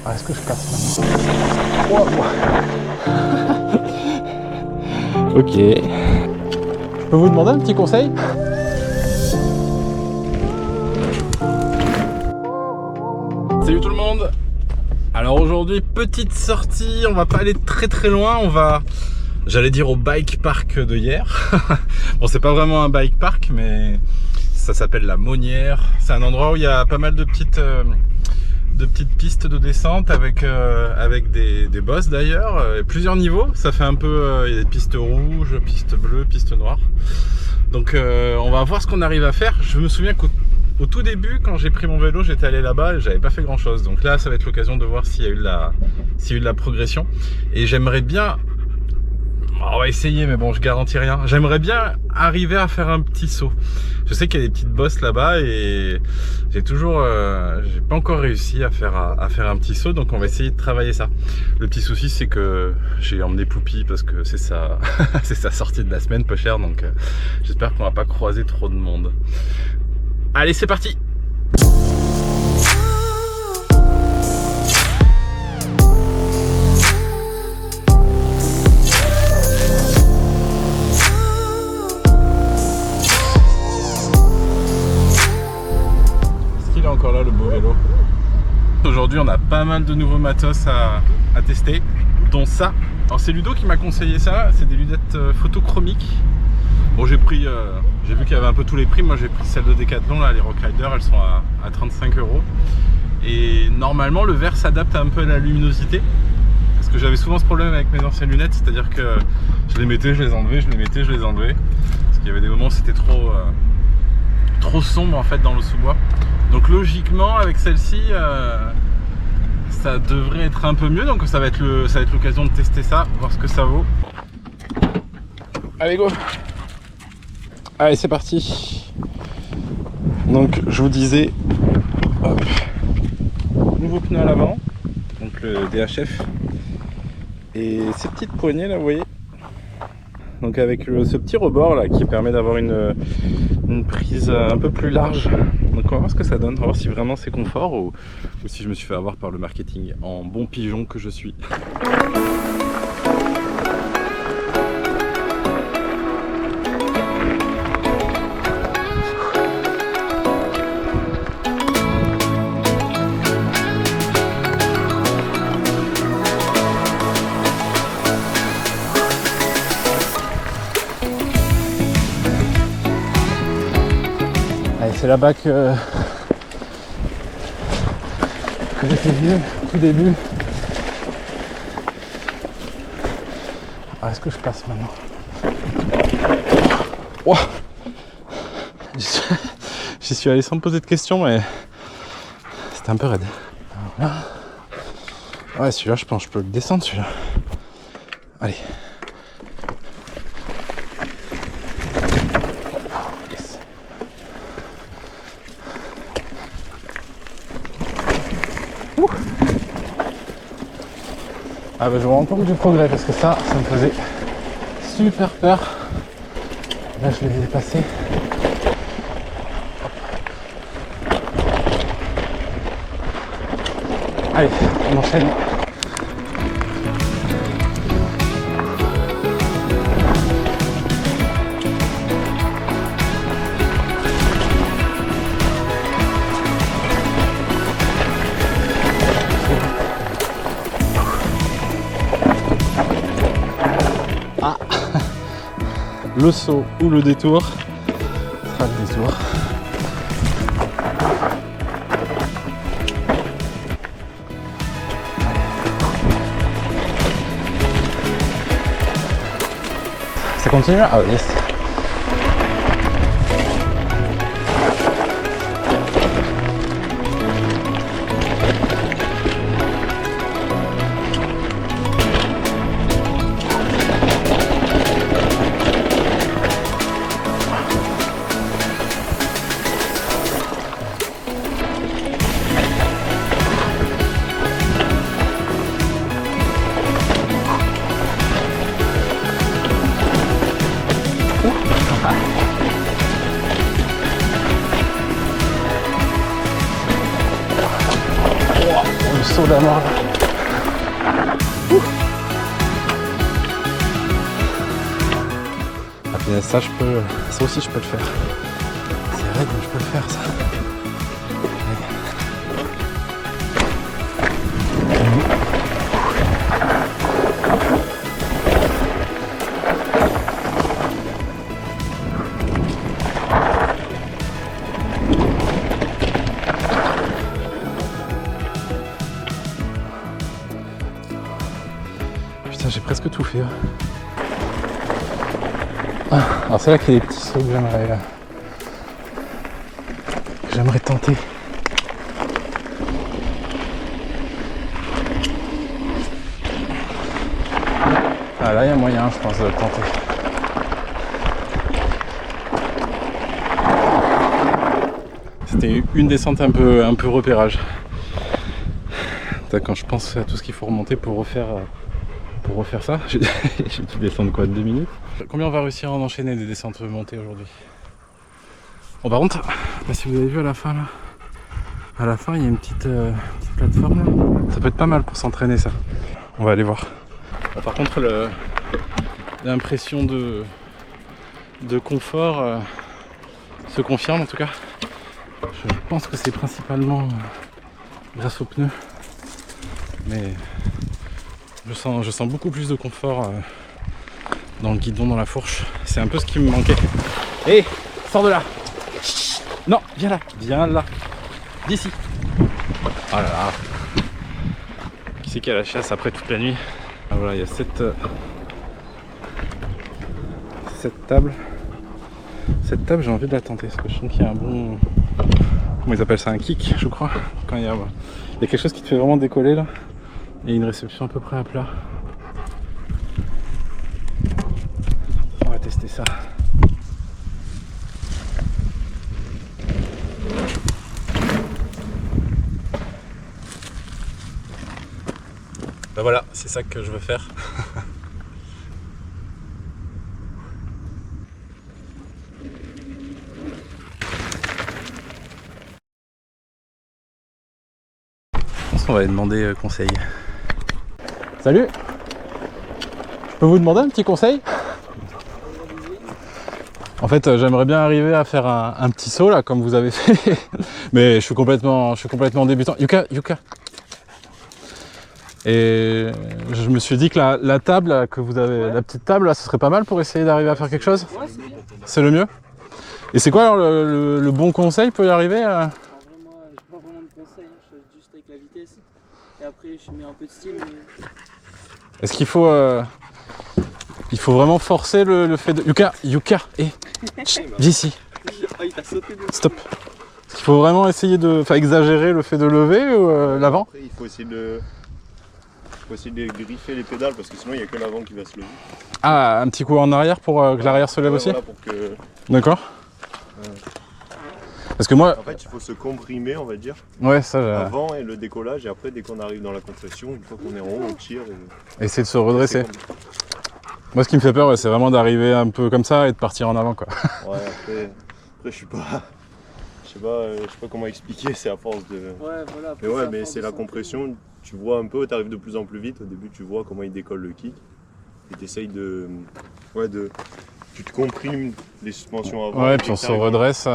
Ah, est-ce que je passe maintenant? Oh, oh. Ok. Je peux vous demander un petit conseil? Salut tout le monde! Alors aujourd'hui, petite sortie, on va pas aller très loin, on va... J'allais dire au bike park de hier. Bon, c'est pas vraiment un bike park, mais ça s'appelle la Monnière. C'est un endroit où il y a pas mal de petites pistes de descente avec des bosses d'ailleurs, plusieurs niveaux. Ça fait un peu, il y a des pistes rouges, pistes bleues, pistes noires. Donc on va voir ce qu'on arrive à faire. Je me souviens qu'au tout début, quand j'ai pris mon vélo, j'étais allé là-bas et j'avais pas fait grand chose. Donc là, ça va être l'occasion de voir s'il y a eu de la progression. Et j'aimerais bien... On va essayer, mais bon, je garantis rien. J'aimerais bien arriver à faire un petit saut. Je sais qu'il y a des petites bosses là-bas et j'ai pas encore réussi à faire un petit saut, donc on va essayer de travailler ça. Le petit souci, c'est que j'ai emmené Poupie parce que c'est sa, c'est sa sortie de la semaine, peu cher, donc j'espère qu'on va pas croiser trop de monde. Allez, c'est parti! Encore là le beau vélo. Aujourd'hui on a pas mal de nouveaux matos à tester, dont ça. Alors c'est Ludo qui m'a conseillé ça, c'est des lunettes photochromiques. Bon, j'ai vu qu'il y avait un peu tous les prix. Moi j'ai pris celles de Decathlon là, les Rockrider, elles sont à 35 €. Et normalement le verre s'adapte un peu à la luminosité, parce que j'avais souvent ce problème avec mes anciennes lunettes, c'est-à-dire que je les mettais, je les enlevais, je les mettais, je les enlevais, parce qu'il y avait des moments où c'était trop sombre en fait dans le sous-bois. Donc logiquement avec celle-ci ça devrait être un peu mieux, donc ça va être l'occasion de tester ça, voir ce que ça vaut. Allez go! Allez, c'est parti. Donc je vous disais, hop, nouveau pneu à l'avant, donc le DHF, et ces petites poignées là, vous voyez, donc avec ce petit rebord là qui permet d'avoir une prise un peu plus large. Donc on va voir ce que ça donne, on va voir si vraiment c'est confort ou si je me suis fait avoir par le marketing en bon pigeon que je suis. C'est là-bas que j'étais vieux, au tout début. Ah, est-ce que je passe maintenant? Wow. J'y suis allé sans me poser de questions, mais c'était un peu raide. Alors là... Ouais, celui-là, je pense que je peux le descendre, celui-là. Allez. Ah bah je me rends compte du progrès, parce que ça me faisait super peur. Là je l'ai dépassé. Allez, on enchaîne. Le saut ou le détour sera le détour. Ça continue là? Ah yes. à mort. Ah punaise, ça aussi je peux le faire. C'est raide mais je peux le faire ça. Putain, j'ai presque tout fait. Ah, alors c'est là qu'il y a des petits sauts que j'aimerais tenter. Ah là il y a moyen je pense de le tenter. C'était une descente un peu repérage. Quand je pense à tout ce qu'il faut remonter pour refaire ça, j'ai dû descendre quoi, 2 minutes. Combien on va réussir à en enchaîner des descentes montées aujourd'hui? Bon par contre, là, si vous avez vu à la fin là, il y a une petite plateforme là. Ça peut être pas mal pour s'entraîner ça. On va aller voir. Bon, par contre l'impression de confort se confirme en tout cas. Je pense que c'est principalement grâce aux pneus. Mais je sens beaucoup plus de confort dans le guidon, dans la fourche. C'est un peu ce qui me manquait. Hé, sors de là! Non, viens là, d'ici. Oh là là. Qui c'est qui a la chasse après toute la nuit? Ah voilà, il y a cette table. Cette table, j'ai envie de la tenter parce que je sens qu'il y a un bon... Comment ils appellent ça? Un kick, je crois. Quand il y a quelque chose qui te fait vraiment décoller là. Et une réception à peu près à plat. On va tester ça. Ben voilà, c'est ça que je veux faire. Je pense qu'on va aller demander conseil. Salut! Je peux vous demander un petit conseil? En fait, j'aimerais bien arriver à faire un petit saut là, comme vous avez fait. Mais je suis complètement débutant. Yuka! Et je me suis dit que la table là, que vous avez, la petite table là, ce serait pas mal pour essayer d'arriver à faire quelque chose? Ouais, c'est bien. C'est le mieux? Et c'est quoi alors le bon conseil pour y arriver? Moi, j'ai pas vraiment de conseils, hein. Je fais juste avec la vitesse. Et après, je mets un peu de style. Mais... Est-ce qu'il faut... il faut vraiment forcer le fait de... Yuka, viens ici. Oh, il t'a sauté de... Stop. Est-ce qu'il faut vraiment essayer de... Enfin, exagérer le fait de lever ou l'avant? Après, il faut essayer de griffer les pédales parce que sinon il n'y a que l'avant qui va se lever. Ah, un petit coup en arrière pour que l'arrière se lève aussi? Voilà, pour que... D'accord. Parce que moi... En fait, il faut se comprimer, on va dire, Ouais, ça... avant et le décollage, et après, dès qu'on arrive dans la compression, une fois qu'on est en haut, on tire. Et... Essayer de se redresser. Moi, ce qui me fait peur, ouais, c'est vraiment d'arriver un peu comme ça et de partir en avant, quoi. Ouais, après je sais pas comment expliquer, c'est à force de... Ouais, voilà. Mais ouais, mais c'est la compression, tu vois un peu, tu arrives de plus en plus vite, au début tu vois comment il décolle le kick, et tu essayes de... Ouais, tu te comprimes les suspensions avant. Ouais, puis on se redresse.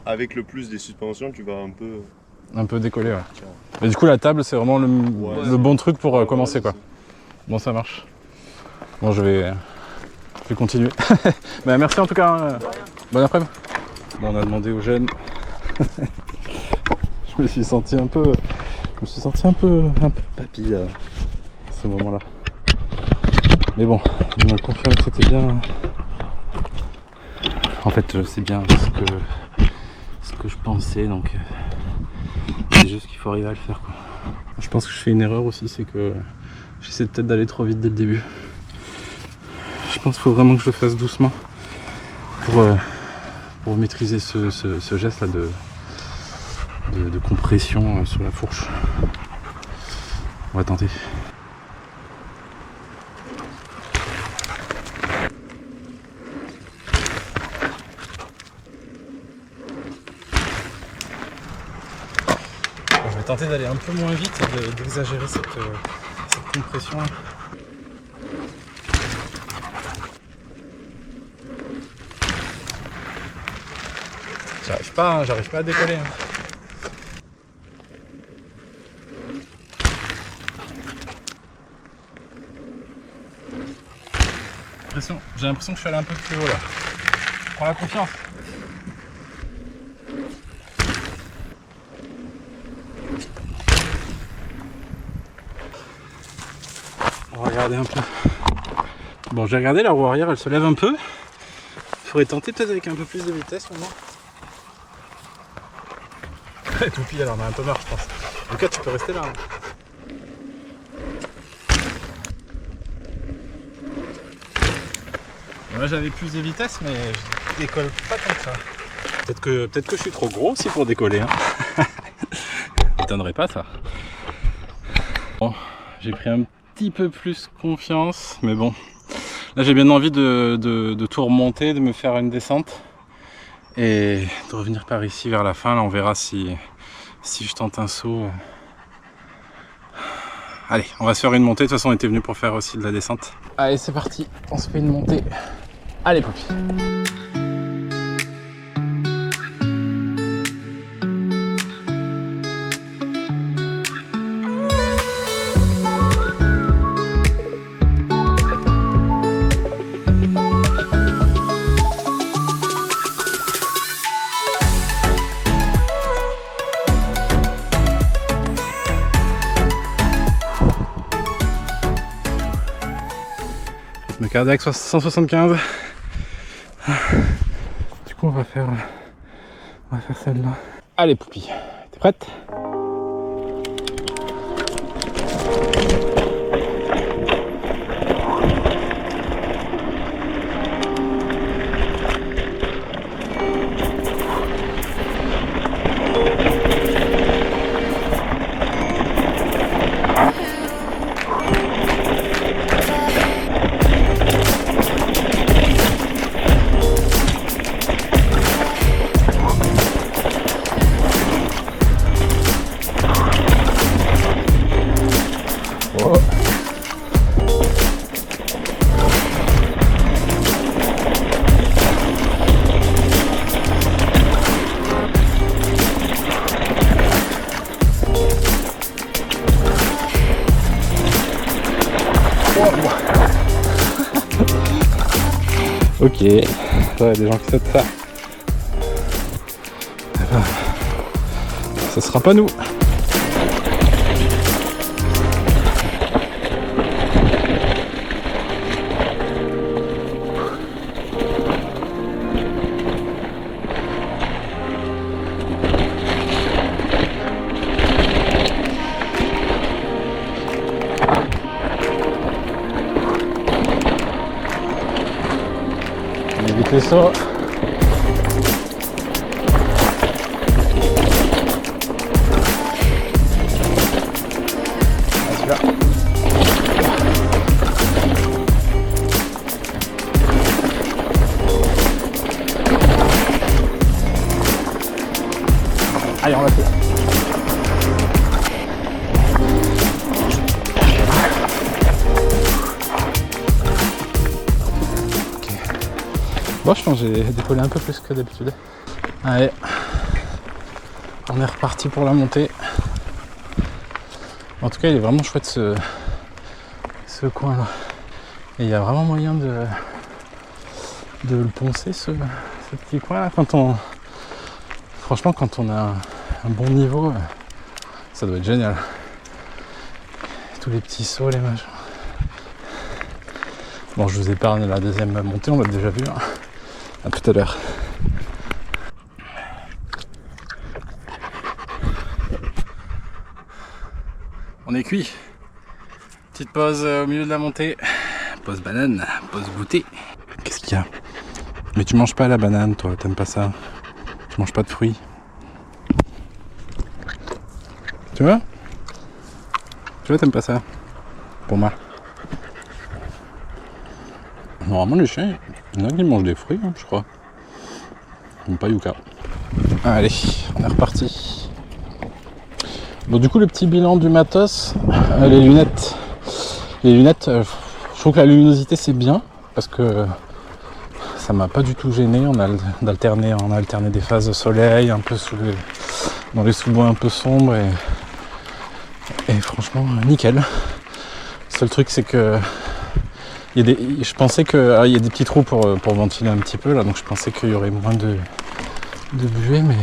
Avec le plus des suspensions, tu vas un peu décoller, ouais. Tiens. Mais du coup, la table, c'est vraiment le bon truc pour commencer, quoi. Bon, ça marche. Bon, je vais continuer. Bah, merci en tout cas. Bon après-midi. Bon, on a demandé aux jeunes. Je me suis senti un peu papy à ce moment-là. Mais bon, ils m'ont confirmé que c'était bien. En fait, c'est bien ce que je pensais, donc c'est juste qu'il faut arriver à le faire, quoi. Je pense que je fais une erreur aussi, c'est que j'essaie peut-être d'aller trop vite dès le début. Je pense qu'il faut vraiment que je le fasse doucement pour maîtriser ce geste là de compression sur la fourche. On va tenter. tenter d'aller un peu moins vite et d'exagérer cette compression. J'arrive pas à décoller. J'ai l'impression que je suis allé un peu plus haut là. Prends la confiance. On va regarder un peu. Bon, j'ai regardé la roue arrière, elle se lève un peu. Il faudrait tenter peut-être avec un peu plus de vitesse maintenant. Toupie, elle en a un peu marre, je pense. En tout cas, tu peux rester là. Moi, j'avais plus de vitesse, mais je décolle pas comme ça. Peut-être que je suis trop gros aussi pour décoller. Hein. m'étonnerait pas ça. Bon, j'ai pris un petit peu plus confiance, mais bon. Là, j'ai bien envie de tout remonter, de me faire une descente et de revenir par ici vers la fin. Là, on verra si je tente un saut. Allez, on va se faire une montée. De toute façon, on était venu pour faire aussi de la descente. Allez, c'est parti. On se fait une montée. Allez, Poppy. Le cardiaque 175. Du coup on va faire celle-là. Allez Poupie, t'es prête? Ok, ça, il y a des gens qui sautent ça. Ça sera pas nous. On évite les sauts. Celui-là. Allez, on va faire. Bon, je pense que j'ai décollé un peu plus que d'habitude. Allez, on est reparti pour la montée. En tout cas, il est vraiment chouette ce coin là. Et il y a vraiment moyen de le poncer ce petit coin là. Franchement, quand on a un bon niveau, ça doit être génial. Tous les petits sauts, les machins. Bon, je vous épargne la deuxième montée, on l'a déjà vu. Hein. À tout à l'heure. On est cuit. Petite pause au milieu de la montée. Pause banane, pause goûter. Qu'est-ce qu'il y a? Mais tu manges pas la banane, toi, t'aimes pas ça? Tu manges pas de fruits? Tu vois? Tu vois, t'aimes pas ça? Pour moi. Normalement, les chiens, il y en a qui mangent des fruits, hein, je crois. Même pas Yuka. Allez, on est reparti. Bon, du coup, le petit bilan du matos, les lunettes, je trouve que la luminosité c'est bien parce que ça m'a pas du tout gêné. On a alterné des phases de soleil, un peu dans les sous-bois un peu sombres et franchement nickel. Le seul truc c'est que je pensais qu'il y a des petits trous pour ventiler un petit peu là, donc je pensais qu'il y aurait moins de buée, mais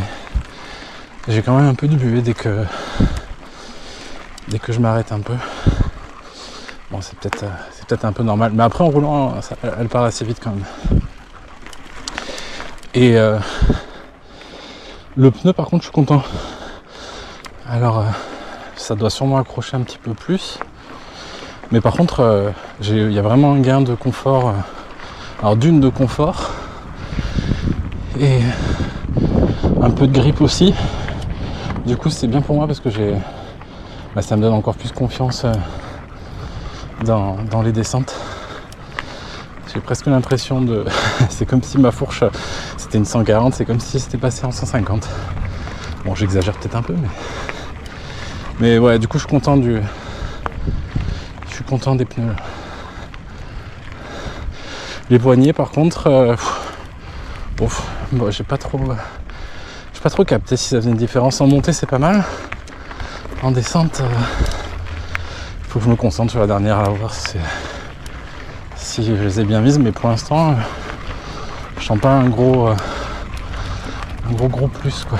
j'ai quand même un peu de buée dès que je m'arrête un peu. Bon, c'est peut-être un peu normal, mais après en roulant elle part assez vite quand même. Et le pneu par contre je suis content. Alors ça doit sûrement accrocher un petit peu plus, mais par contre il y a vraiment un gain de confort, alors d'une de confort et un peu de grippe aussi. Du coup c'est bien pour moi parce que ça me donne encore plus confiance dans les descentes. J'ai presque l'impression de... c'est comme si ma fourche c'était une 140, c'est comme si c'était passé en 150. Bon, j'exagère peut-être un peu, mais ouais, du coup je suis content des pneus là. Les poignées par contre j'ai pas trop capté si ça faisait une différence. En montée c'est pas mal, en descente faut que je me concentre sur la dernière à voir si je les ai bien mises, mais pour l'instant je sens pas un gros plus quoi.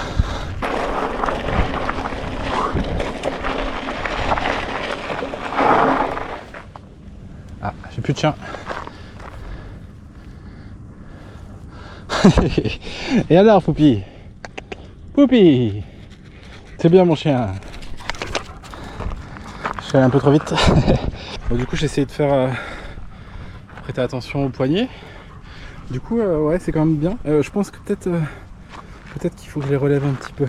Ah, j'ai plus de chien. Et alors Poupi, c'est bien mon chien. Je suis allé un peu trop vite. Bon, du coup j'ai essayé de faire prêter attention aux poignets. Du coup ouais, c'est quand même bien. Je pense que peut-être qu'il faut que je les relève un petit peu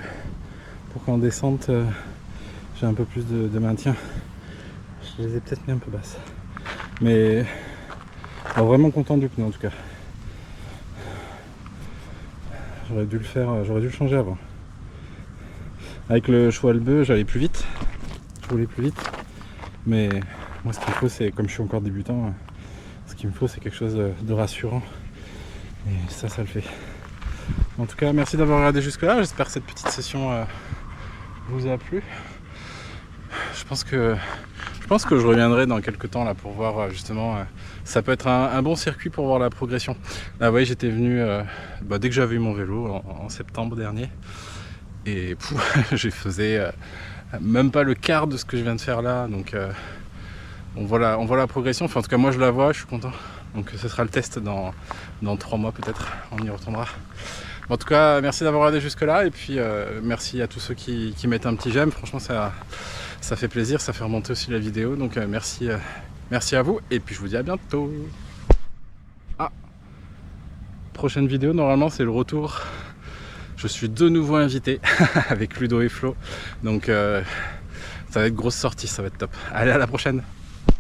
pour qu'en descente j'ai un peu plus de maintien. Je les ai peut-être mis un peu basses, mais vraiment content du pneu en tout cas. J'aurais dû le changer avant. Avec le cheval bleu j'allais plus vite, je roulais plus vite, mais moi ce qu'il faut c'est, comme je suis encore débutant, ce qu'il me faut c'est quelque chose de rassurant, et ça le fait. En tout cas merci d'avoir regardé jusque là, j'espère que cette petite session vous a plu. Je pense que je reviendrai dans quelques temps là pour voir justement, ça peut être un bon circuit pour voir la progression. Là vous voyez, j'étais venu dès que j'avais eu mon vélo en septembre dernier, et je faisais même pas le quart de ce que je viens de faire là, donc on voit la progression. Enfin en tout cas moi je la vois, je suis content. Donc ce sera le test dans 3 mois peut-être, on y retournera. En tout cas merci d'avoir regardé jusque là, et puis merci à tous ceux qui mettent un petit j'aime, franchement ça fait plaisir, ça fait remonter aussi la vidéo, donc merci à vous, et puis je vous dis à bientôt. Prochaine vidéo normalement c'est le retour, je suis de nouveau invité avec Ludo et Flo, donc ça va être grosse sortie, ça va être top. Allez, à la prochaine.